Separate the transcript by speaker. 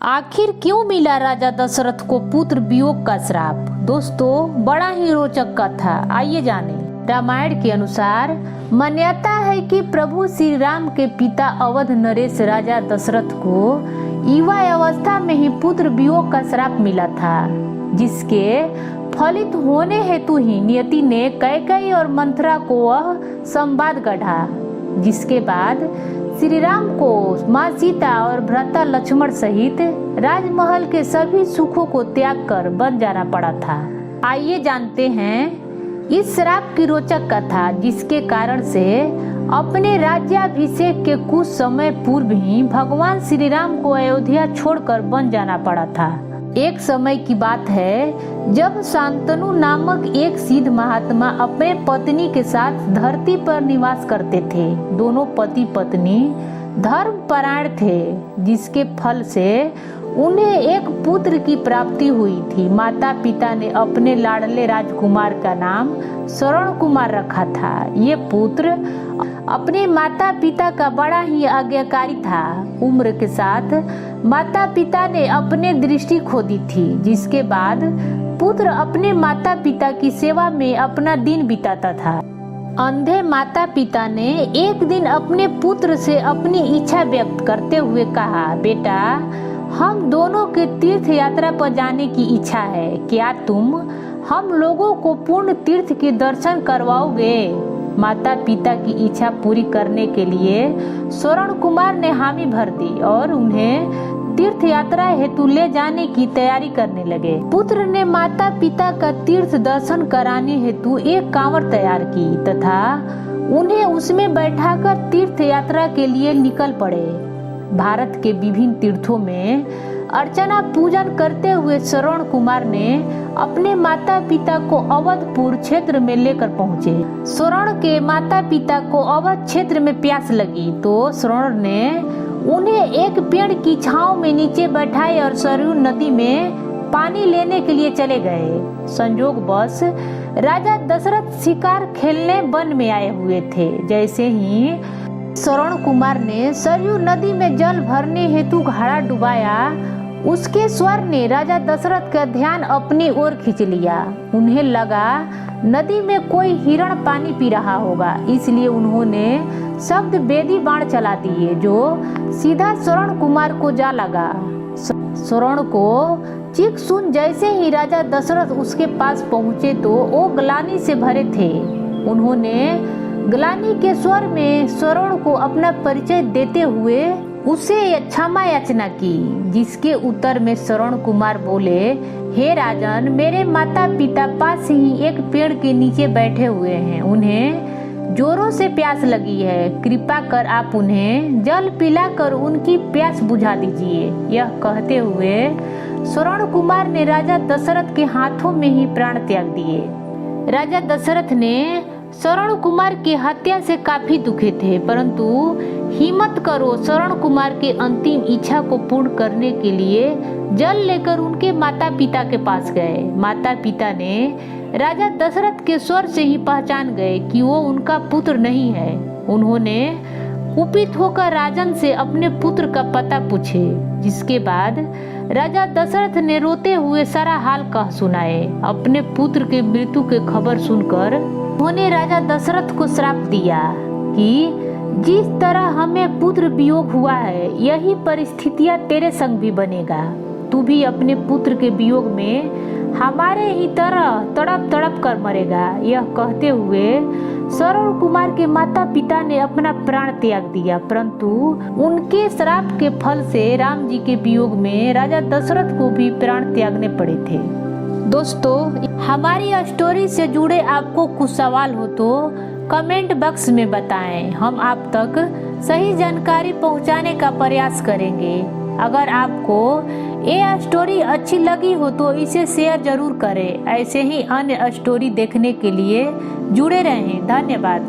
Speaker 1: आखिर क्यों मिला राजा दशरथ को पुत्र वियोग का श्राप। दोस्तों, बड़ा ही रोचक कथा, आइए जाने। रामायण के अनुसार मान्यता है कि प्रभु श्री राम के पिता अवध नरेश राजा दशरथ को युवा अवस्था में ही पुत्र वियोग का श्राप मिला था, जिसके फलित होने हेतु ही नियति ने कैकेयी और मंथरा को वह संवाद गढ़ा, जिसके बाद श्री राम को माँ सीता और भ्राता लक्ष्मण सहित राजमहल के सभी सुखों को त्याग कर वन जाना पड़ा था। आइए जानते हैं इस श्राप की रोचक कथा, जिसके कारण से अपने राज्याभिषेक के कुछ समय पूर्व ही भगवान श्री राम को अयोध्या छोड़कर वन जाना पड़ा था। एक समय की बात है जब शांतनु नामक एक सिद्ध महात्मा अपने पत्नी के साथ धरती पर निवास करते थे। दोनों पति पत्नी धर्मपरायण थे, जिसके फल से उन्हें एक पुत्र की प्राप्ति हुई थी। माता पिता ने अपने लाडले राजकुमार का नाम श्रवण कुमार रखा था। ये पुत्र अपने माता पिता का बड़ा ही आज्ञाकारी था। उम्र के साथ माता पिता ने अपने दृष्टि खो दी थी, जिसके बाद पुत्र अपने माता पिता की सेवा में अपना दिन बिताता था। अंधे माता पिता ने एक दिन अपने पुत्र से अपनी इच्छा व्यक्त करते हुए कहा, बेटा, हम दोनों के तीर्थ यात्रा पर जाने की इच्छा है, क्या तुम हम लोगों को पूर्ण तीर्थ के दर्शन करवाओगे? माता पिता की इच्छा पूरी करने के लिए श्रवण कुमार ने हामी भर दी और उन्हें तीर्थ यात्रा हेतु ले जाने की तैयारी करने लगे। पुत्र ने माता पिता का तीर्थ दर्शन कराने हेतु एक कांवड़ तैयार की तथा उन्हें उसमें बैठाकर तीर्थ यात्रा के लिए निकल पड़े। भारत के विभिन्न तीर्थों में अर्चना पूजन करते हुए श्रवण कुमार ने अपने माता पिता को अवधपुर क्षेत्र में लेकर पहुँचे। श्रवण के माता पिता को अवध क्षेत्र में प्यास लगी तो श्रवण ने उन्हें एक पेड़ की छांव में नीचे बैठाए और सरयू नदी में पानी लेने के लिए चले गए। संयोगवश राजा दशरथ शिकार खेलने वन में आए हुए थे। जैसे ही श्रवण कुमार ने सरयू नदी में जल भरने हेतु घड़ा डुबाया, उसके स्वर ने राजा दशरथ का ध्यान अपनी ओर खींच लिया। उन्हें लगा नदी में कोई हिरण पानी पी रहा होगा, इसलिए उन्होंने शब्द वेदी बाण चला दिए जो सीधा श्रवण कुमार को जा लगा। श्रवण को चीख सुन जैसे ही राजा दशरथ उसके पास पहुंचे तो वो ग्लानि से भरे थे। उन्होंने ग्लानि के स्वर में श्रवण को अपना परिचय देते हुए उसे क्षमा याचना की, जिसके उत्तर में श्रवण कुमार बोले, हे राजन, मेरे माता पिता पास ही एक पेड़ के नीचे बैठे हुए हैं। उन्हें जोरों से प्यास लगी है, कृपा कर आप उन्हें जल पिलाकर उनकी प्यास बुझा दीजिए। यह कहते हुए श्रवण कुमार ने राजा दशरथ के हाथों में ही प्राण त्याग दिए। राजा दशरथ ने श्रवण कुमार की हत्या से काफी दुखे थे, परंतु हिम्मत करो श्रवण कुमार के अंतिम इच्छा को पूर्ण करने के लिए जल लेकर उनके माता पिता के पास गए। माता पिता ने राजा दशरथ के स्वर से ही पहचान गए कि वो उनका पुत्र नहीं है। उन्होंने कुपित होकर राजन से अपने पुत्र का पता पूछे, जिसके बाद राजा दशरथ ने रोते हुए सारा हाल कह सुनाए। अपने पुत्र के मृत्यु के खबर सुनकर उन्होंने राजा दशरथ को श्राप दिया कि जिस तरह हमें पुत्र वियोग हुआ है, यही परिस्थितियां तेरे संग भी बनेगा। तू भी अपने पुत्र के वियोग में हमारे ही तरह तड़प तड़प कर मरेगा। यह कहते हुए श्रवण कुमार के माता पिता ने अपना प्राण त्याग दिया, परंतु उनके श्राप के फल से राम जी के वियोग में राजा दशरथ को भी प्राण त्यागने पड़े थे। दोस्तों, हमारी स्टोरी से जुड़े आपको कुछ सवाल हो तो कमेंट बॉक्स में बताएं, हम आप तक सही जानकारी पहुंचाने का प्रयास करेंगे। अगर आपको ये स्टोरी अच्छी लगी हो तो इसे शेयर जरूर करें। ऐसे ही अन्य स्टोरी देखने के लिए जुड़े रहें। धन्यवाद।